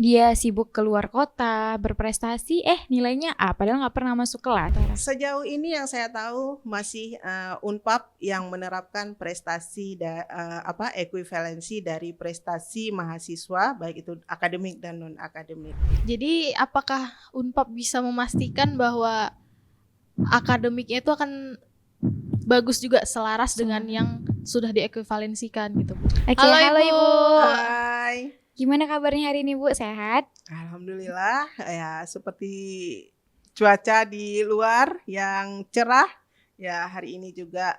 dia sibuk keluar kota, berprestasi, nilainya A, padahal nggak pernah masuk kelas. Sejauh ini yang saya tahu masih Unpap yang menerapkan prestasi ekuivalensi dari prestasi mahasiswa baik itu akademik dan non akademik. Jadi apakah Unpap bisa memastikan bahwa akademiknya itu akan bagus juga selaras dengan yang sudah diekuivalensikan gitu, Bu? Oke, Halo, halo Ibu. Ibu. Hai. Gimana kabarnya hari ini Bu? Sehat? Alhamdulillah ya, seperti cuaca di luar yang cerah ya, hari ini juga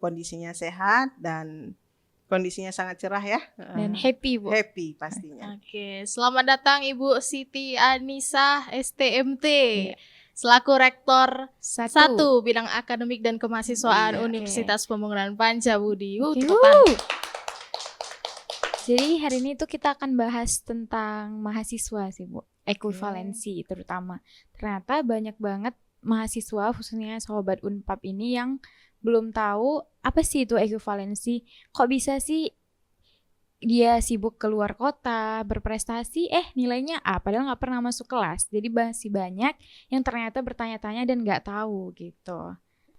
kondisinya sehat dan kondisinya sangat cerah ya. Dan happy Bu. Happy pastinya. Oke, selamat datang Ibu Siti Anissa STMT selaku Rektor 1 Bidang Akademik dan Kemahasiswaan Universitas Pembangunan Pancabudi. Tepuk tangan. Jadi hari ini tuh kita akan bahas tentang mahasiswa sih Bu, ekuivalensi terutama. Ternyata banyak banget mahasiswa khususnya sobat Unpap ini yang belum tahu apa sih itu ekuivalensi. Kok bisa sih dia sibuk keluar kota, berprestasi, nilainya A, padahal nggak pernah masuk kelas. Jadi masih banyak yang ternyata bertanya-tanya dan nggak tahu gitu.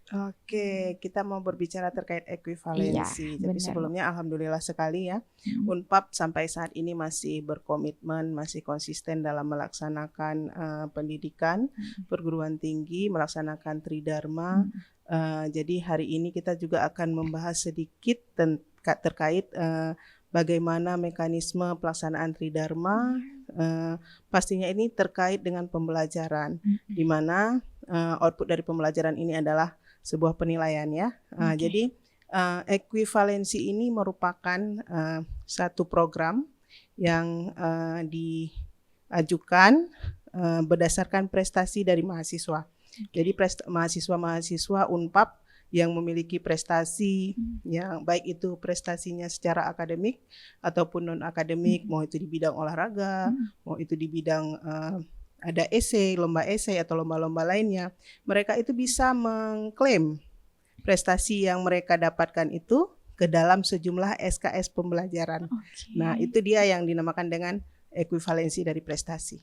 Oke, kita mau berbicara terkait ekuivalensi. Iya, jadi benar. sebelumnya alhamdulillah sekali ya, Unpap sampai saat ini masih berkomitmen, masih konsisten dalam melaksanakan pendidikan perguruan tinggi, melaksanakan Tridharma. Jadi hari ini kita juga akan membahas sedikit terkait bagaimana mekanisme pelaksanaan Tridharma. Pastinya ini terkait dengan pembelajaran, di mana output dari pembelajaran ini adalah sebuah penilaian ya. Jadi ekuivalensi ini merupakan satu program yang diajukan berdasarkan prestasi dari mahasiswa. Jadi mahasiswa-mahasiswa Unpap yang memiliki prestasi yang baik itu prestasinya secara akademik ataupun non akademik, mau itu di bidang olahraga, mau itu di bidang ada lomba esai atau lomba-lomba lainnya, mereka itu bisa mengklaim prestasi yang mereka dapatkan itu ke dalam sejumlah SKS pembelajaran. Nah, itu dia yang dinamakan dengan ekuivalensi dari prestasi.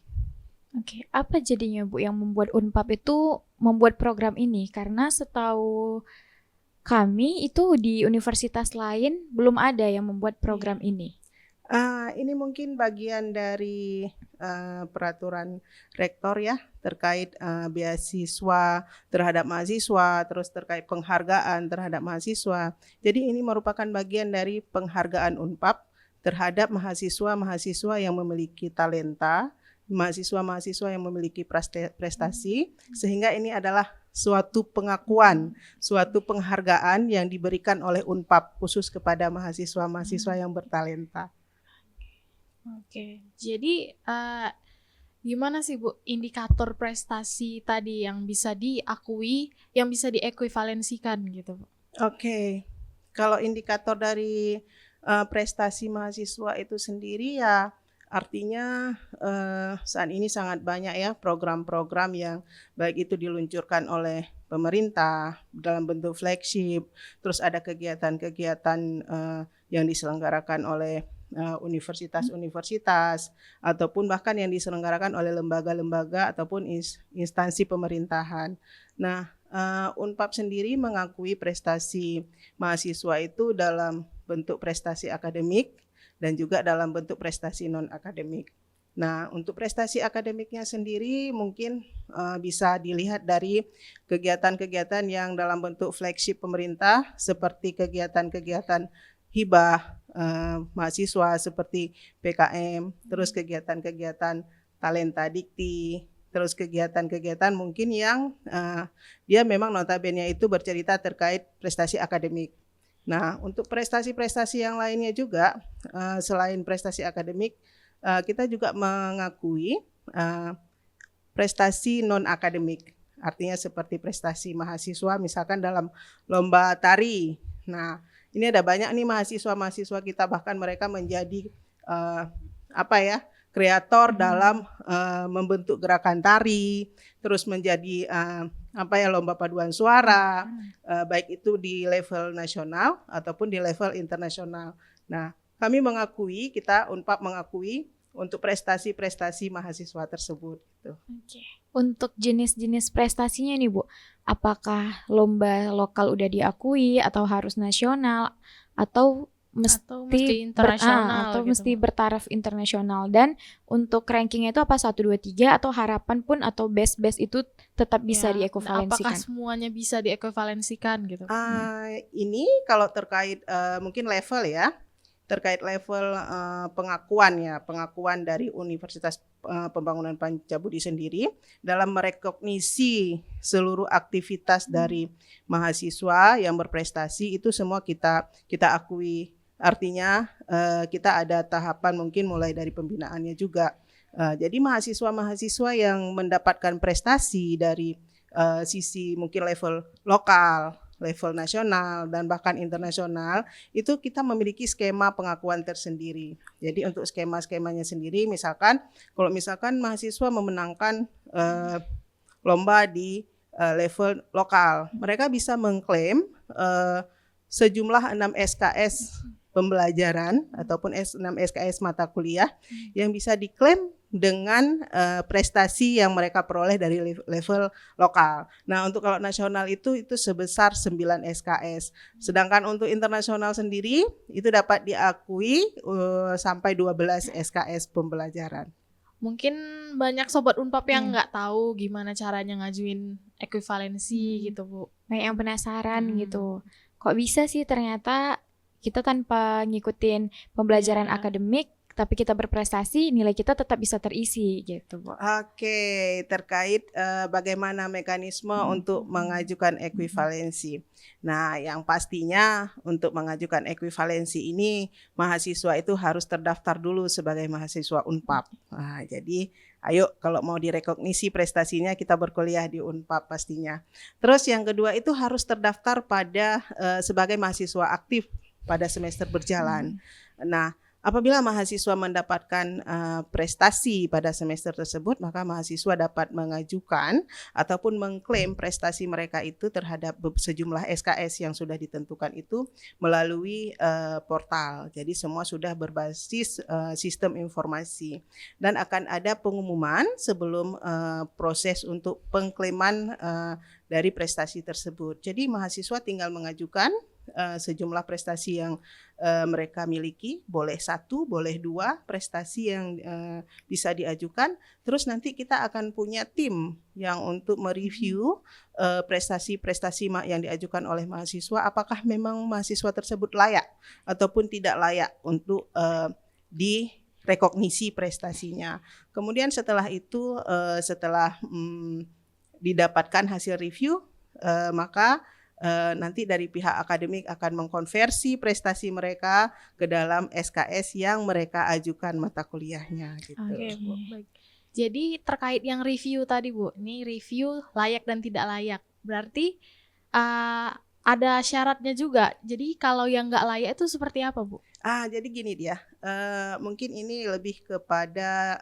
Oke, apa jadinya Bu yang membuat Unpap itu membuat program ini? Karena setahu kami itu di universitas lain belum ada yang membuat program ini. Ini mungkin bagian dari peraturan rektor ya, terkait beasiswa terhadap mahasiswa, terus terkait penghargaan terhadap mahasiswa. Jadi ini merupakan bagian dari penghargaan Unpap terhadap mahasiswa-mahasiswa yang memiliki talenta, mahasiswa-mahasiswa yang memiliki prestasi, sehingga ini adalah suatu pengakuan, suatu penghargaan yang diberikan oleh Unpap khusus kepada mahasiswa-mahasiswa yang bertalenta. Oke, jadi gimana sih Bu indikator prestasi tadi yang bisa diakui, yang bisa diekuivalensikan gitu Bu? Oke, kalau indikator dari prestasi mahasiswa itu sendiri ya artinya saat ini sangat banyak ya program-program yang baik itu diluncurkan oleh pemerintah dalam bentuk flagship, terus ada kegiatan-kegiatan yang diselenggarakan oleh universitas-universitas ataupun bahkan yang diselenggarakan oleh lembaga-lembaga ataupun instansi pemerintahan. Nah, Unpap sendiri mengakui prestasi mahasiswa itu dalam bentuk prestasi akademik dan juga dalam bentuk prestasi non-akademik. Nah, untuk prestasi akademiknya sendiri mungkin bisa dilihat dari kegiatan-kegiatan yang dalam bentuk flagship pemerintah seperti kegiatan-kegiatan hibah mahasiswa seperti PKM, terus kegiatan-kegiatan talenta dikti, terus kegiatan-kegiatan mungkin yang dia memang notabene itu bercerita terkait prestasi akademik. Nah, untuk prestasi-prestasi yang lainnya juga selain prestasi akademik, kita juga mengakui prestasi non-akademik. Artinya seperti prestasi mahasiswa misalkan dalam lomba tari. Nah, ini ada banyak nih mahasiswa-mahasiswa kita bahkan mereka menjadi kreator dalam membentuk gerakan tari, terus menjadi lomba paduan suara, baik itu di level nasional ataupun di level internasional. Nah, kami mengakui, kita Unpap mengakui untuk prestasi-prestasi mahasiswa tersebut gitu. Oke. Untuk jenis-jenis prestasinya nih Bu, apakah lomba lokal udah diakui atau harus nasional atau Atau mesti internasional atau gitu, mesti Bu. bertaraf internasional, dan untuk rankingnya itu apa 1 2 3 atau harapan pun atau best itu tetap bisa Ya, apakah diekuivalensikan? semuanya bisa diekuivalensikan gitu? Ini kalau terkait mungkin level ya, terkait level pengakuan dari Universitas Pembangunan Pancabudi sendiri dalam merekognisi seluruh aktivitas dari mahasiswa yang berprestasi itu semua kita akui. Artinya kita ada tahapan mungkin mulai dari pembinaannya juga. Jadi mahasiswa-mahasiswa yang mendapatkan prestasi dari sisi mungkin level lokal, level nasional, dan bahkan internasional, itu kita memiliki skema pengakuan tersendiri. Jadi untuk skema-skemanya sendiri, misalkan kalau misalkan mahasiswa memenangkan lomba di level lokal, mereka bisa mengklaim sejumlah 6 SKS pembelajaran ataupun 6 SKS mata kuliah yang bisa diklaim dengan prestasi yang mereka peroleh dari level lokal. Nah, untuk kalau nasional itu sebesar 9 SKS. Sedangkan untuk internasional sendiri itu dapat diakui sampai 12 SKS pembelajaran. Mungkin banyak sobat Unpap yang nggak tahu gimana caranya ngajuin ekuivalensi gitu, Bu. Kayak yang penasaran gitu. Kok bisa sih ternyata kita tanpa ngikutin pembelajaran akademik tapi kita berprestasi, nilai kita tetap bisa terisi gitu, Bu. Oke, terkait bagaimana mekanisme untuk mengajukan ekuivalensi. Nah, yang pastinya untuk mengajukan ekuivalensi ini mahasiswa itu harus terdaftar dulu sebagai mahasiswa Unpap. Nah, jadi ayo kalau mau direkognisi prestasinya kita berkuliah di Unpap pastinya. Terus yang kedua itu harus terdaftar pada sebagai mahasiswa aktif pada semester berjalan. Nah, apabila mahasiswa mendapatkan prestasi pada semester tersebut, maka mahasiswa dapat mengajukan ataupun mengklaim prestasi mereka itu terhadap sejumlah SKS yang sudah ditentukan itu melalui portal. Jadi semua sudah berbasis sistem informasi dan akan ada pengumuman sebelum proses untuk pengklaiman dari prestasi tersebut. Jadi mahasiswa tinggal mengajukan sejumlah prestasi yang mereka miliki, boleh 1, boleh 2 prestasi yang bisa diajukan. Terus nanti kita akan punya tim yang untuk mereview prestasi-prestasi yang diajukan oleh mahasiswa, apakah memang mahasiswa tersebut layak ataupun tidak layak untuk direkognisi prestasinya. Kemudian setelah itu, setelah didapatkan hasil review, maka nanti dari pihak akademik akan mengkonversi prestasi mereka ke dalam SKS yang mereka ajukan mata kuliahnya gitu. Oke, Bu. Baik. Jadi terkait yang review tadi, Bu, ini review layak dan tidak layak. Berarti ada syaratnya juga. Jadi kalau yang nggak layak itu seperti apa, Bu? Jadi gini dia, mungkin ini lebih kepada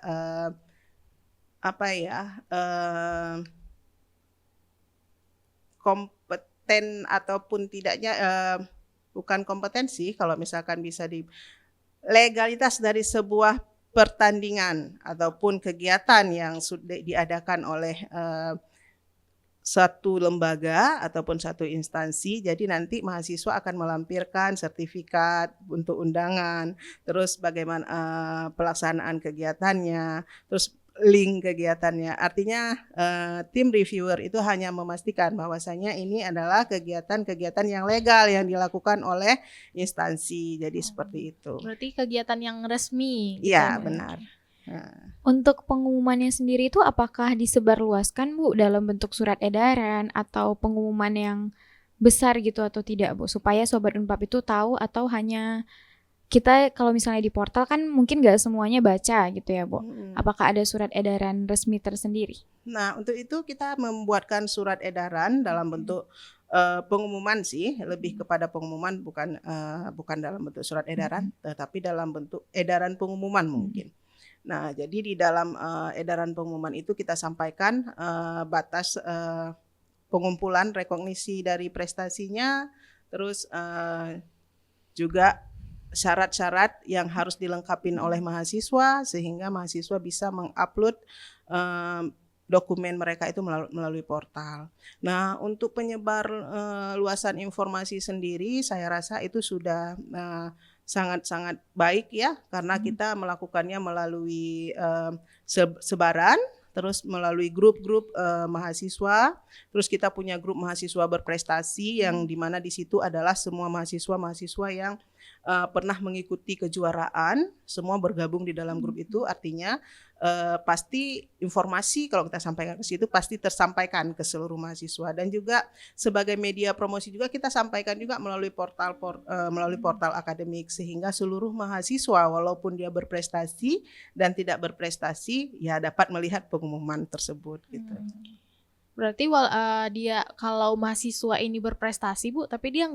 kompeten ataupun tidaknya, bukan kompetensi, kalau misalkan bisa di legalitas dari sebuah pertandingan ataupun kegiatan yang sudah diadakan oleh satu lembaga ataupun satu instansi. Jadi nanti mahasiswa akan melampirkan sertifikat untuk undangan, terus bagaimana pelaksanaan kegiatannya, terus link kegiatannya. Artinya tim reviewer itu hanya memastikan bahwasanya ini adalah kegiatan-kegiatan yang legal yang dilakukan oleh instansi. Jadi seperti itu. Berarti kegiatan yang resmi. Iya, gitu, benar. Untuk pengumumannya sendiri itu apakah disebarluaskan, Bu, dalam bentuk surat edaran atau pengumuman yang besar gitu atau tidak, Bu? Supaya Sobat Unpap itu tahu, atau hanya kita kalau misalnya di portal kan mungkin nggak semuanya baca gitu ya, Bu. Apakah ada surat edaran resmi tersendiri? Nah, untuk itu kita membuatkan surat edaran dalam bentuk pengumuman sih, lebih kepada pengumuman, bukan dalam bentuk surat edaran, tetapi dalam bentuk edaran pengumuman mungkin. Nah, jadi di dalam edaran pengumuman itu kita sampaikan batas pengumpulan rekognisi dari prestasinya, terus juga syarat-syarat yang harus dilengkapi oleh mahasiswa sehingga mahasiswa bisa mengupload dokumen mereka itu melalui portal. Nah, untuk penyebar luasan informasi sendiri saya rasa itu sudah sangat-sangat baik ya, karena kita melakukannya melalui sebaran, terus melalui grup-grup mahasiswa, terus kita punya grup mahasiswa berprestasi yang dimana di situ adalah semua mahasiswa-mahasiswa yang pernah mengikuti kejuaraan, semua bergabung di dalam grup itu, artinya pasti informasi kalau kita sampaikan ke situ pasti tersampaikan ke seluruh mahasiswa. Dan juga sebagai media promosi juga kita sampaikan juga melalui portal akademik, sehingga seluruh mahasiswa walaupun dia berprestasi dan tidak berprestasi ya dapat melihat pengumuman tersebut gitu. Berarti dia kalau mahasiswa ini berprestasi Bu, tapi dia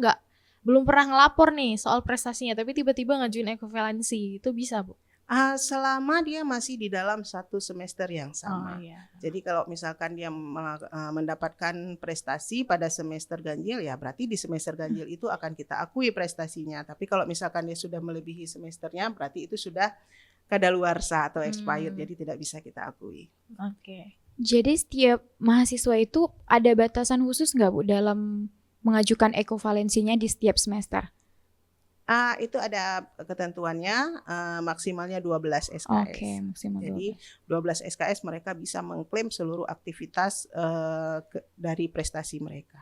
belum pernah ngelapor nih soal prestasinya, tapi tiba-tiba ngajuin ekuivalensi, itu bisa Bu? Selama dia masih di dalam satu semester yang sama. Iya. Jadi kalau misalkan dia mendapatkan prestasi pada semester ganjil, ya berarti di semester ganjil itu akan kita akui prestasinya. Tapi kalau misalkan dia sudah melebihi semesternya, berarti itu sudah kadaluarsa atau expired, jadi tidak bisa kita akui. Oke. Jadi setiap mahasiswa itu ada batasan khusus nggak Bu dalam mengajukan ekuivalensinya di setiap semester? Itu ada ketentuannya, maksimalnya 12 SKS. Oke, maksimal 12. Jadi 12 SKS mereka bisa mengklaim seluruh aktivitas dari prestasi mereka.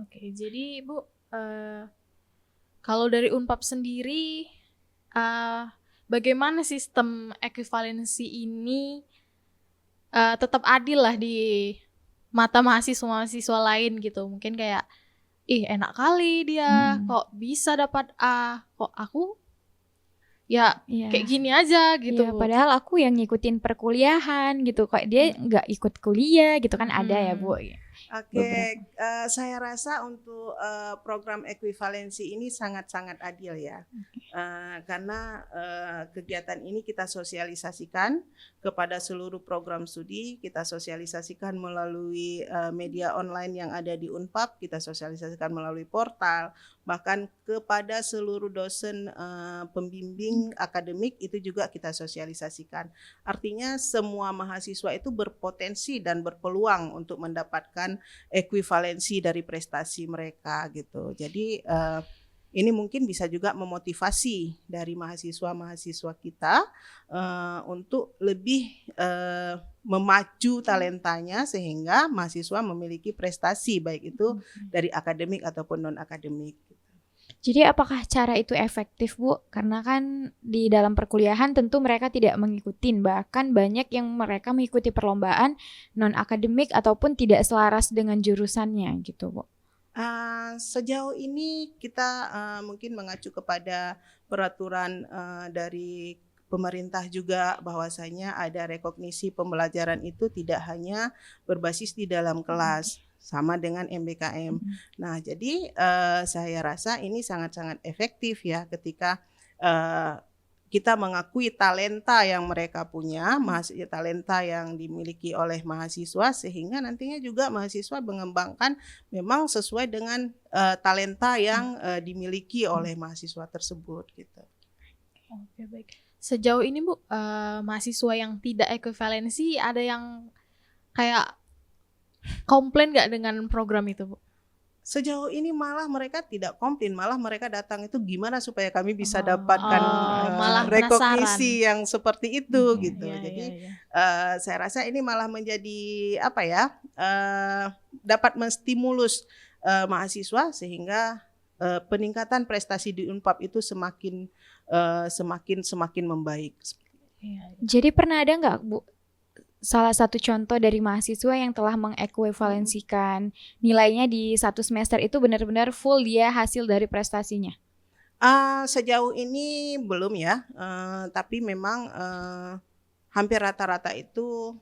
Oke, jadi Bu, kalau dari Unpap sendiri, bagaimana sistem ekuivalensi ini tetap adil lah di mata mahasiswa-mahasiswa lain gitu? Mungkin kayak, enak kali dia, kok bisa dapat A, kok aku ya kayak gini aja gitu. Ya, padahal aku yang ngikutin perkuliahan gitu, kok dia nggak ikut kuliah gitu kan, ada ya Bu. Oke, saya rasa untuk program ekuivalensi ini sangat-sangat adil ya, karena kegiatan ini kita sosialisasikan kepada seluruh program studi, kita sosialisasikan melalui media online yang ada di Unpap, kita sosialisasikan melalui portal, bahkan kepada seluruh dosen pembimbing akademik itu juga kita sosialisasikan. Artinya semua mahasiswa itu berpotensi dan berpeluang untuk mendapatkan ekuivalensi dari prestasi mereka gitu. Jadi ini mungkin bisa juga memotivasi dari mahasiswa-mahasiswa kita untuk lebih memacu talentanya sehingga mahasiswa memiliki prestasi baik itu dari akademik ataupun non akademik. Jadi apakah cara itu efektif Bu? Karena kan di dalam perkuliahan tentu mereka tidak mengikuti, bahkan banyak yang mereka mengikuti perlombaan non akademik ataupun tidak selaras dengan jurusannya gitu Bu. Sejauh ini kita mungkin mengacu kepada peraturan dari pemerintah juga, bahwasanya ada rekognisi pembelajaran itu tidak hanya berbasis di dalam kelas, sama dengan MBKM. Nah, jadi saya rasa ini sangat-sangat efektif ya ketika kita mengakui talenta yang mereka punya, talenta yang dimiliki oleh mahasiswa, sehingga nantinya juga mahasiswa mengembangkan memang sesuai dengan talenta yang dimiliki oleh mahasiswa tersebut gitu. Oke, baik. Sejauh ini Bu, mahasiswa yang tidak ekuivalensi ada yang kayak komplain nggak dengan program itu Bu? Sejauh ini malah mereka tidak komplain, malah mereka datang itu gimana supaya kami bisa dapatkan rekognisi yang seperti itu gitu. Jadi saya rasa ini malah menjadi dapat menstimulus mahasiswa sehingga peningkatan prestasi di Unpap itu semakin membaik. Jadi pernah ada nggak Bu salah satu contoh dari mahasiswa yang telah mengekuivalensikan nilainya di satu semester itu benar-benar full dia hasil dari prestasinya? Sejauh ini belum ya, tapi memang hampir rata-rata itu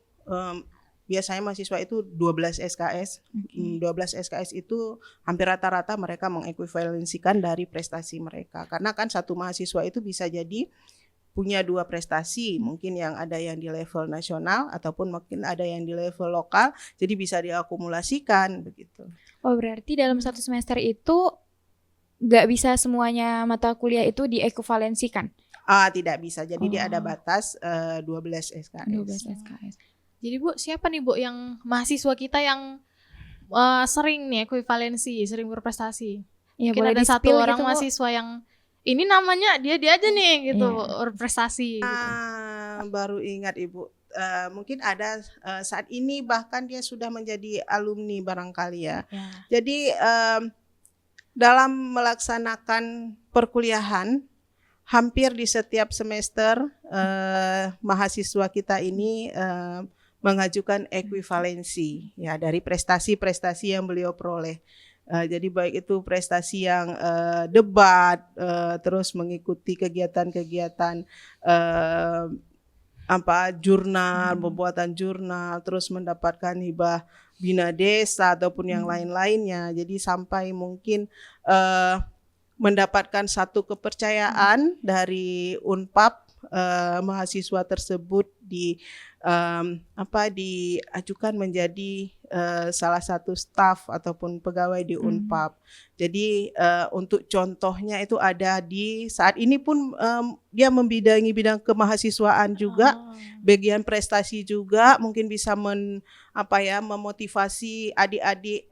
biasanya mahasiswa itu 12 SKS. 12 SKS itu hampir rata-rata mereka mengekuivalensikan dari prestasi mereka. Karena kan satu mahasiswa itu bisa jadi punya dua prestasi, mungkin yang ada yang di level nasional ataupun mungkin ada yang di level lokal, jadi bisa diakumulasikan begitu. Oh, berarti dalam satu semester itu nggak bisa semuanya mata kuliah itu diekuivalensikan. Tidak bisa. Jadi dia ada Oh. batas 12 SKS. 12 SKS. Jadi Bu, siapa nih Bu yang mahasiswa kita yang sering nih ekuivalensi, sering berprestasi? Ya, Mungkin boleh ada satu di-spill orang gitu, Bu. mahasiswa yang ini namanya dia aja nih gitu Iya. berprestasi gitu. Baru ingat Ibu. Mungkin ada saat ini bahkan dia sudah menjadi alumni barangkali ya. Ya. Jadi dalam melaksanakan perkuliahan hampir di setiap semester mahasiswa kita ini mengajukan ekuivalensi ya dari prestasi-prestasi yang beliau peroleh. Jadi baik itu prestasi yang debat, terus mengikuti kegiatan-kegiatan jurnal, pembuatan jurnal, terus mendapatkan hibah bina desa ataupun yang lain-lainnya. Jadi sampai mungkin mendapatkan satu kepercayaan dari Unpap, mahasiswa tersebut diajukan menjadi salah satu staf ataupun pegawai di Unpap. Jadi untuk contohnya itu ada di saat ini pun dia membidangi bidang kemahasiswaan juga, bagian prestasi juga, mungkin bisa memotivasi adik-adik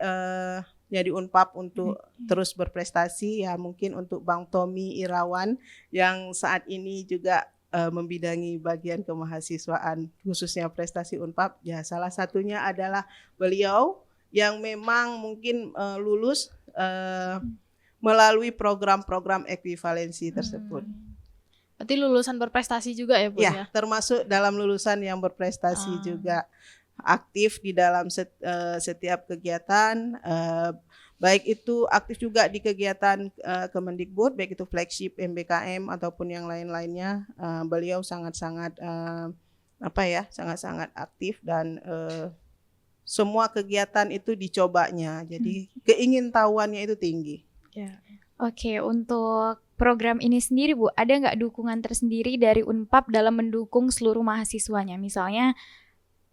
di Unpap untuk terus berprestasi ya. Mungkin untuk Bang Tommy Irawan yang saat ini juga membidangi bagian kemahasiswaan khususnya prestasi Unpap ya, salah satunya adalah beliau yang memang mungkin lulus melalui program-program ekuivalensi tersebut. Berarti lulusan berprestasi juga ya Bu ya? Termasuk dalam lulusan yang berprestasi juga, aktif di dalam setiap kegiatan, baik itu aktif juga di kegiatan Kemendikbud, baik itu flagship MBKM ataupun yang lain-lainnya. Beliau sangat-sangat sangat-sangat aktif dan semua kegiatan itu dicobanya. Jadi keingintahuannya itu tinggi. Ya. Oke, untuk program ini sendiri Bu, ada nggak dukungan tersendiri dari Unpap dalam mendukung seluruh mahasiswanya? Misalnya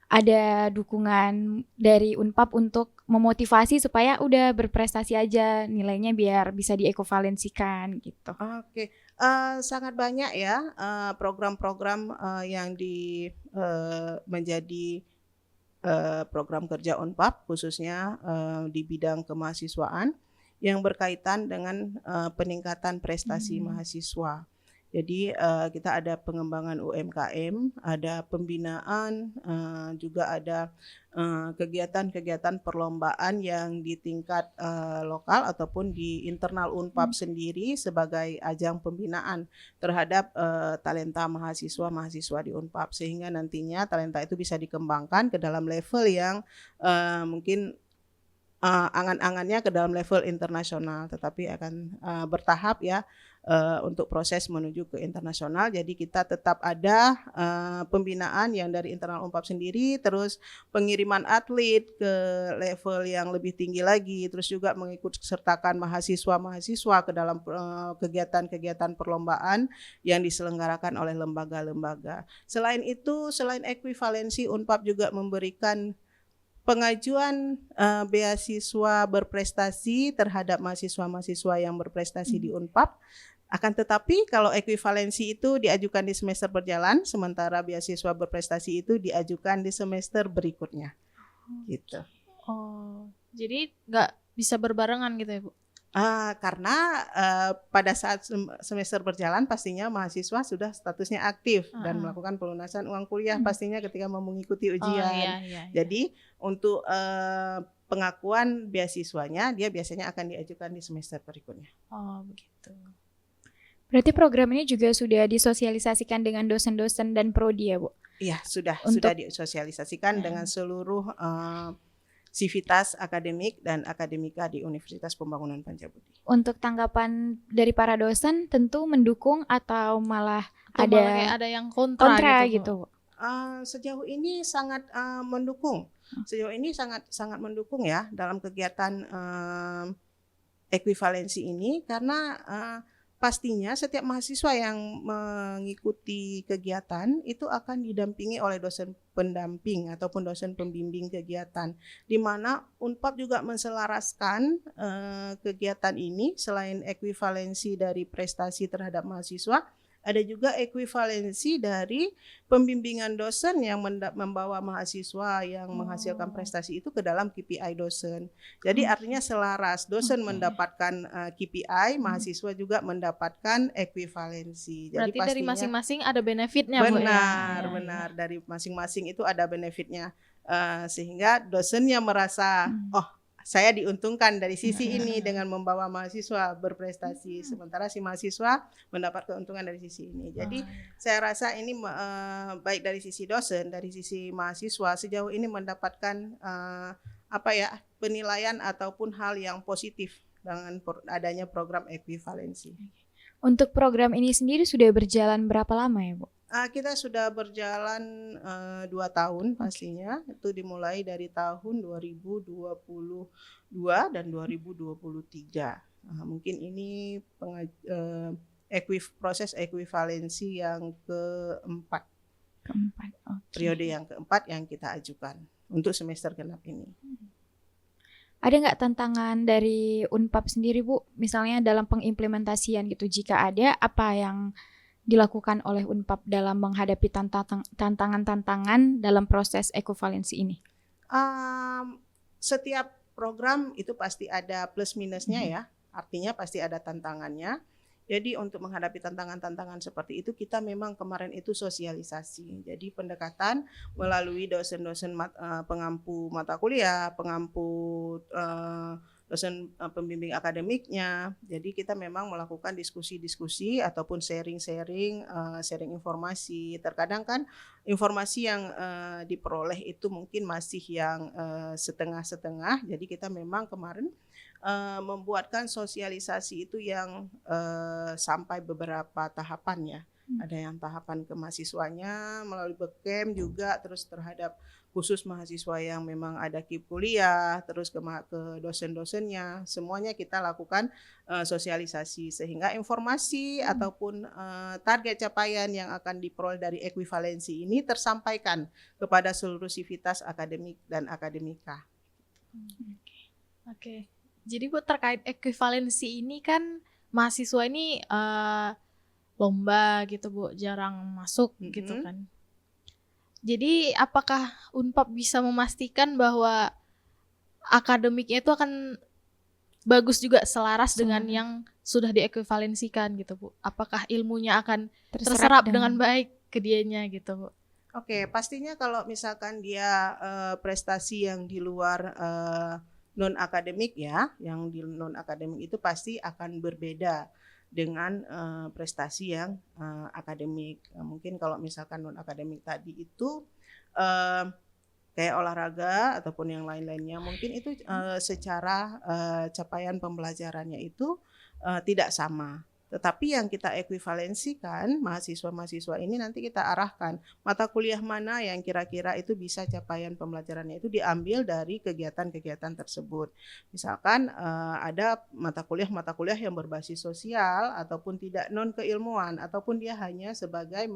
ada dukungan dari Unpap untuk memotivasi supaya udah berprestasi aja, nilainya biar bisa diekuivalensikan gitu. Oke. Sangat banyak ya program-program yang menjadi program kerja Unpap khususnya di bidang kemahasiswaan yang berkaitan dengan peningkatan prestasi mahasiswa. Jadi kita ada pengembangan UMKM, ada pembinaan, juga ada kegiatan-kegiatan perlombaan yang di tingkat lokal ataupun di internal Unpap sendiri sebagai ajang pembinaan terhadap talenta mahasiswa di Unpap, sehingga nantinya talenta itu bisa dikembangkan ke dalam level yang mungkin angan-angannya ke dalam level internasional, tetapi akan bertahap ya untuk proses menuju ke internasional. Jadi kita tetap ada pembinaan yang dari internal Unpap sendiri, terus pengiriman atlet ke level yang lebih tinggi lagi, terus juga mengikut sertakan mahasiswa-mahasiswa ke dalam kegiatan-kegiatan perlombaan yang diselenggarakan oleh lembaga-lembaga. Selain itu, selain ekuivalensi, Unpap juga memberikan pengajuan beasiswa berprestasi terhadap mahasiswa-mahasiswa yang berprestasi di Unpap. Akan tetapi kalau ekuivalensi itu diajukan di semester berjalan, sementara beasiswa berprestasi itu diajukan di semester berikutnya. Gitu. Oh, jadi nggak bisa berbarengan gitu ya Bu? Karena pada saat semester berjalan pastinya mahasiswa sudah statusnya aktif dan melakukan pelunasan uang kuliah pastinya ketika mau mengikuti ujian. Iya. Jadi untuk pengakuan beasiswanya dia biasanya akan diajukan di semester berikutnya. Oh begitu. Berarti program ini juga sudah disosialisasikan dengan dosen-dosen dan prodi ya Bu? Iya, sudah Untuk disosialisasikan dengan seluruh sivitas akademik dan akademika di Universitas Pembangunan Pancabudi. Untuk tanggapan dari para dosen tentu mendukung atau malah Ada yang kontra gitu Bu? Sejauh ini sangat mendukung. Sejauh ini sangat mendukung ya dalam kegiatan ekuivalensi ini, karena pastinya setiap mahasiswa yang mengikuti kegiatan itu akan didampingi oleh dosen pendamping ataupun dosen pembimbing kegiatan, di mana Unpad juga menselaraskan kegiatan ini. Selain ekuivalensi dari prestasi terhadap mahasiswa, ada juga ekuivalensi dari pembimbingan dosen yang membawa mahasiswa yang menghasilkan prestasi itu ke dalam KPI dosen. Jadi artinya selaras, dosen mendapatkan KPI, mahasiswa juga mendapatkan ekuivalensi. Jadi Berarti dari pastinya masing-masing ada benefitnya, Bu, ya? benar, dari masing-masing itu ada benefitnya. Sehingga dosennya merasa, oh saya diuntungkan dari sisi ini dengan membawa mahasiswa berprestasi, sementara si mahasiswa mendapat keuntungan dari sisi ini. Jadi saya rasa ini baik dari sisi dosen, dari sisi mahasiswa sejauh ini mendapatkan penilaian ataupun hal yang positif dengan adanya program ekuivalensi. Untuk program ini sendiri sudah berjalan berapa lama ya, Bu? Kita sudah berjalan 2 tahun pastinya. Itu dimulai dari tahun 2022 dan 2023. Mungkin ini proses ekuivalensi yang keempat. Periode yang keempat yang kita ajukan untuk semester genap ini. Ada nggak tantangan dari Unpad sendiri, Bu? Misalnya dalam pengimplementasian gitu. Jika ada, apa yang dilakukan oleh Unpad dalam menghadapi tantangan-tantangan dalam proses ekuivalensi ini? Setiap program itu pasti ada plus minusnya ya, artinya pasti ada tantangannya. Jadi untuk menghadapi tantangan-tantangan seperti itu kita memang kemarin itu sosialisasi. Jadi pendekatan melalui dosen-dosen pengampu mata kuliah, pengampu dosen pembimbing akademiknya. Jadi kita memang melakukan diskusi-diskusi ataupun sharing informasi. Terkadang kan informasi yang diperoleh itu mungkin masih yang setengah-setengah. Jadi kita memang kemarin membuatkan sosialisasi itu yang sampai beberapa tahapan ya. Ada yang tahapan ke mahasiswanya melalui Bacamp juga, terus terhadap khusus mahasiswa yang memang ada KIP kuliah, terus ke dosen-dosennya, semuanya kita lakukan sosialisasi sehingga informasi ataupun target capaian yang akan diperoleh dari ekuivalensi ini tersampaikan kepada seluruh sivitas akademik dan akademika. Oke. Jadi Bu, terkait ekuivalensi ini kan mahasiswa ini lomba gitu Bu, jarang masuk gitu kan. Jadi apakah Unpad bisa memastikan bahwa akademiknya itu akan bagus juga selaras dengan yang sudah diekuivalensikan gitu Bu? Apakah ilmunya akan terserap dengan baik ke dianya gitu Bu? Oke, pastinya kalau misalkan dia prestasi yang di luar non akademik ya, yang di non akademik itu pasti akan berbeda dengan prestasi yang akademik. Mungkin kalau misalkan non akademik tadi itu kayak olahraga ataupun yang lain-lainnya, mungkin itu secara capaian pembelajarannya itu tidak sama. Tetapi yang kita ekuivalensikan, mahasiswa-mahasiswa ini nanti kita arahkan mata kuliah mana yang kira-kira itu bisa capaian pembelajarannya itu diambil dari kegiatan-kegiatan tersebut. Misalkan ada mata kuliah yang berbasis sosial ataupun tidak non keilmuan, ataupun dia hanya sebagai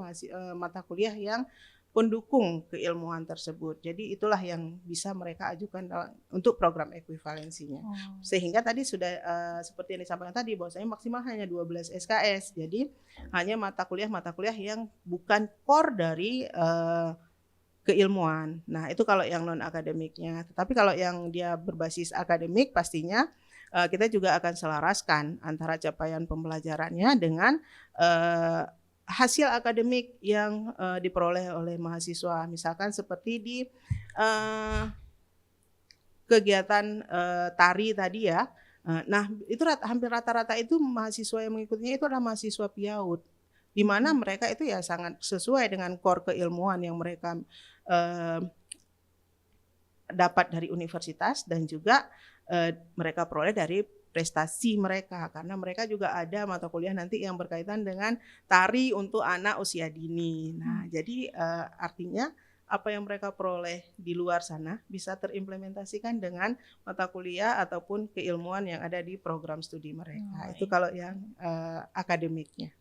mata kuliah yang pendukung keilmuan tersebut. Jadi itulah yang bisa mereka ajukan untuk program ekuivalensinya. Sehingga tadi sudah seperti yang disampaikan tadi bahwasanya maksimal hanya 12 SKS. Jadi hanya mata kuliah yang bukan core dari keilmuan. Nah, itu kalau yang non akademiknya. Tetapi kalau yang dia berbasis akademik pastinya kita juga akan selaraskan antara capaian pembelajarannya dengan hasil akademik yang diperoleh oleh mahasiswa, misalkan seperti di kegiatan tari tadi ya. Nah, itu hampir rata-rata itu mahasiswa yang mengikutinya itu adalah mahasiswa PIAUD, di mana mereka itu ya sangat sesuai dengan core keilmuan yang mereka dapat dari universitas dan juga mereka peroleh dari prestasi mereka, karena mereka juga ada mata kuliah nanti yang berkaitan dengan tari untuk anak usia dini. Nah, jadi artinya apa yang mereka peroleh di luar sana bisa terimplementasikan dengan mata kuliah ataupun keilmuan yang ada di program studi mereka. Itu kalau yang akademiknya.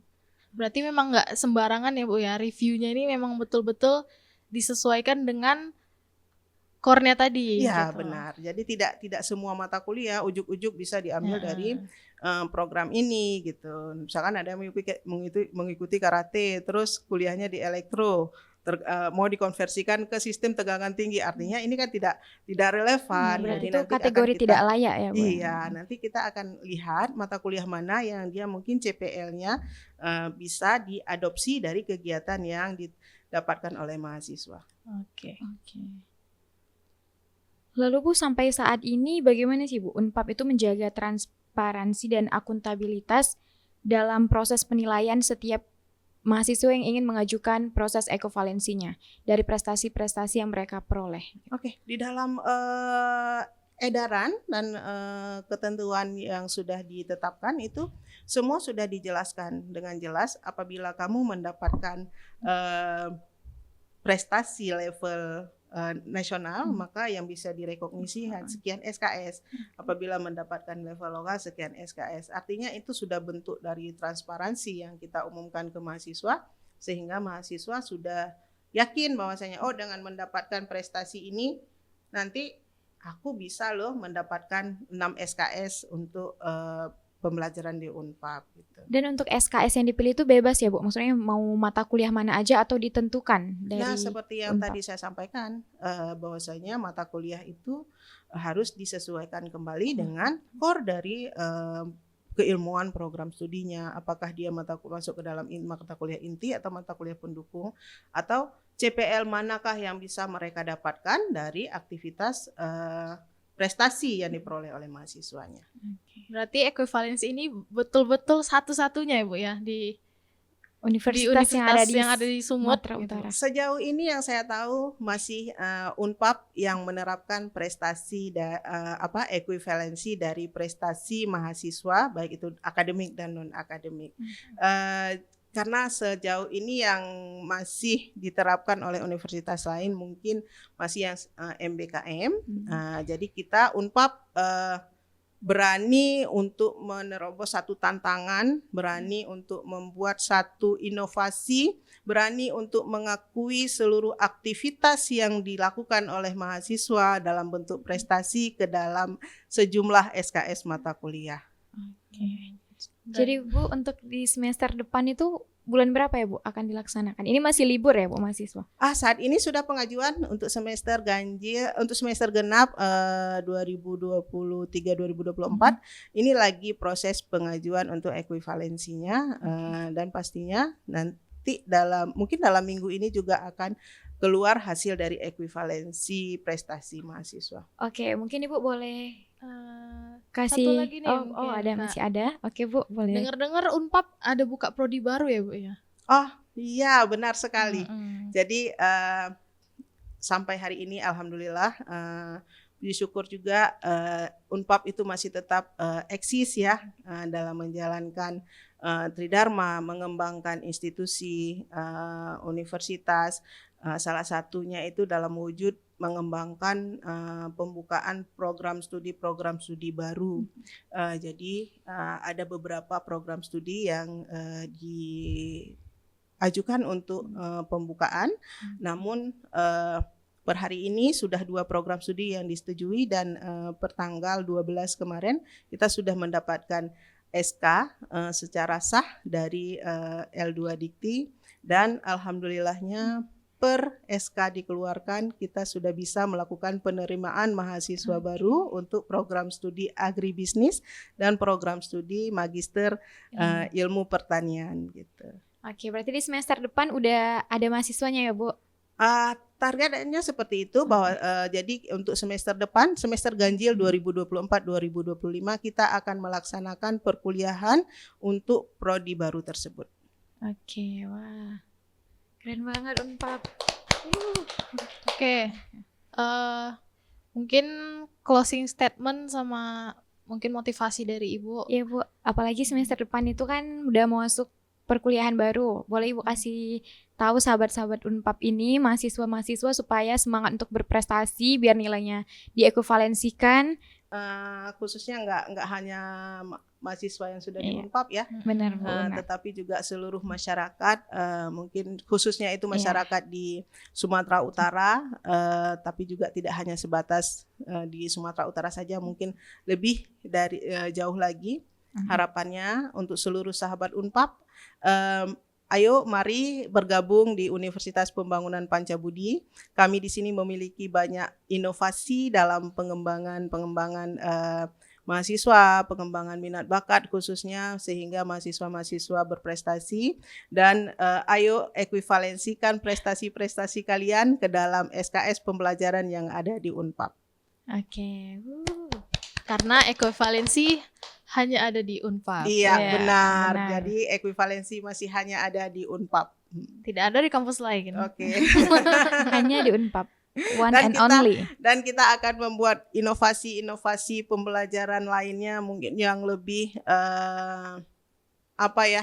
Berarti memang nggak sembarangan ya Bu ya, reviewnya ini memang betul-betul disesuaikan dengan core-nya tadi. Iya, gitu. benar. Jadi tidak semua mata kuliah ujuk-ujuk bisa diambil dari program ini gitu. Misalkan ada yang mengikuti karate, terus kuliahnya di elektro, mau dikonversikan ke sistem tegangan tinggi, artinya ini kan tidak relevan. Berarti Jadi itu nanti kategori tidak layak ya, Bu? Iya, nanti kita akan lihat mata kuliah mana yang dia mungkin CPL-nya bisa diadopsi dari kegiatan yang didapatkan oleh mahasiswa. Oke. Lalu Bu, sampai saat ini bagaimana sih Bu Unpap itu menjaga transparansi dan akuntabilitas dalam proses penilaian setiap mahasiswa yang ingin mengajukan proses ekovalensinya dari prestasi-prestasi yang mereka peroleh? Oke, di dalam edaran dan ketentuan yang sudah ditetapkan itu semua sudah dijelaskan dengan jelas. Apabila kamu mendapatkan prestasi level nasional, maka yang bisa direkognisi sekian SKS. Apabila mendapatkan level lokal sekian SKS. Artinya itu sudah bentuk dari transparansi yang kita umumkan ke mahasiswa, sehingga mahasiswa sudah yakin bahwasanya dengan mendapatkan prestasi ini nanti aku bisa loh mendapatkan 6 SKS untuk pembelajaran di Unpap gitu. Dan untuk SKS yang dipilih itu bebas ya Bu? Maksudnya mau mata kuliah mana aja atau ditentukan dari Nah, seperti yang Unpap? tadi saya sampaikan, bahwasanya mata kuliah itu harus disesuaikan kembali dengan core dari keilmuan program studinya. Apakah dia masuk ke dalam mata kuliah inti atau mata kuliah pendukung, atau CPL manakah yang bisa mereka dapatkan dari aktivitas prestasi yang diperoleh oleh mahasiswanya. Berarti ekuivalensi ini betul-betul satu-satunya ya Bu ya di Universitas yang ada di Sumut Sumatera gitu. Utara. Sejauh ini yang saya tahu masih Unpap yang menerapkan prestasi ekuivalensi dari prestasi mahasiswa baik itu akademik dan non akademik. Karena sejauh ini yang masih diterapkan oleh universitas lain mungkin masih yang MBKM. Jadi kita Unpap berani untuk menerobos satu tantangan, berani untuk membuat satu inovasi, berani untuk mengakui seluruh aktivitas yang dilakukan oleh mahasiswa dalam bentuk prestasi ke dalam sejumlah SKS mata kuliah. Jadi Bu, untuk di semester depan itu bulan berapa ya Bu akan dilaksanakan? Ini masih libur ya Bu mahasiswa? Saat ini sudah pengajuan untuk semester ganjil, untuk semester genap 2023-2024. Ini lagi proses pengajuan untuk ekuivalensinya dan pastinya nanti mungkin dalam minggu ini juga akan keluar hasil dari ekuivalensi prestasi mahasiswa. Oke, mungkin Ibu boleh satu kasih lagi nih mungkin, masih ada. Oke Bu, boleh. Dengar-dengar Unpap ada buka prodi baru ya Bu ya? Iya, benar sekali. Jadi sampai hari ini alhamdulillah bersyukur juga Unpap itu masih tetap eksis ya dalam menjalankan Tridharma, mengembangkan institusi universitas. Salah satunya itu dalam wujud mengembangkan pembukaan program studi baru. Jadi ada beberapa program studi yang diajukan untuk pembukaan, namun per hari ini sudah 2 program studi yang disetujui dan per tanggal 12 kemarin kita sudah mendapatkan SK secara sah dari L2 Dikti, dan alhamdulillahnya per SK dikeluarkan kita sudah bisa melakukan penerimaan mahasiswa baru untuk program studi agribisnis dan program studi magister ilmu pertanian gitu. Oke, berarti di semester depan udah ada mahasiswanya ya Bu? Targetnya seperti itu bahwa jadi untuk semester depan, semester ganjil 2024-2025 kita akan melaksanakan perkuliahan untuk prodi baru tersebut. Oke, wah. Keren banget Unpap. Oke. Mungkin closing statement sama mungkin motivasi dari Ibu. Iya Bu, apalagi semester depan itu kan udah mau masuk perkuliahan baru. Boleh Ibu kasih tahu sahabat-sahabat Unpap ini, mahasiswa-mahasiswa supaya semangat untuk berprestasi biar nilainya diekuivalensikan. Khususnya nggak hanya mahasiswa yang sudah di Iya. Unpap ya, Benar, Bu. Benar. tetapi juga seluruh masyarakat, mungkin khususnya itu masyarakat di Sumatera Utara, tapi juga tidak hanya sebatas di Sumatera Utara saja, mungkin lebih dari jauh lagi. Harapannya untuk seluruh sahabat Unpap, ayo mari bergabung di Universitas Pembangunan Pancabudi. Kami di sini memiliki banyak inovasi dalam pengembangan mahasiswa, pengembangan minat bakat khususnya, sehingga mahasiswa-mahasiswa berprestasi. Dan ayo ekuivalensikan prestasi-prestasi kalian ke dalam SKS pembelajaran yang ada di Unpap. Oke. Karena ekuivalensi hanya ada di Unpap. Iya, Iya, benar. benar. Jadi ekuivalensi masih hanya ada di Unpap. Tidak ada di kampus lain. Oke. Hanya di Unpap. One Dan and only. Dan kita akan membuat inovasi-inovasi pembelajaran lainnya mungkin yang lebih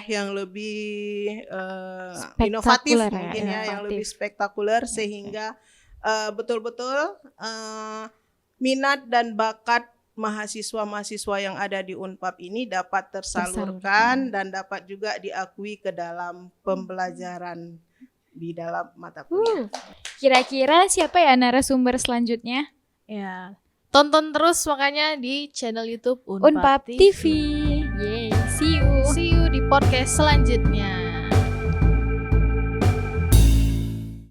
yang lebih inovatif Spektakuler ya, mungkin ya, yang inovatif. lebih spektakuler, sehingga betul-betul minat dan bakat mahasiswa-mahasiswa yang ada di Unpap ini dapat tersalurkan dan dapat juga diakui ke dalam pembelajaran di dalam mata kuliah. Kira-kira siapa ya narasumber selanjutnya? Ya. Tonton terus makanya di channel YouTube Unpap TV. Yeay, see you. See you di podcast selanjutnya.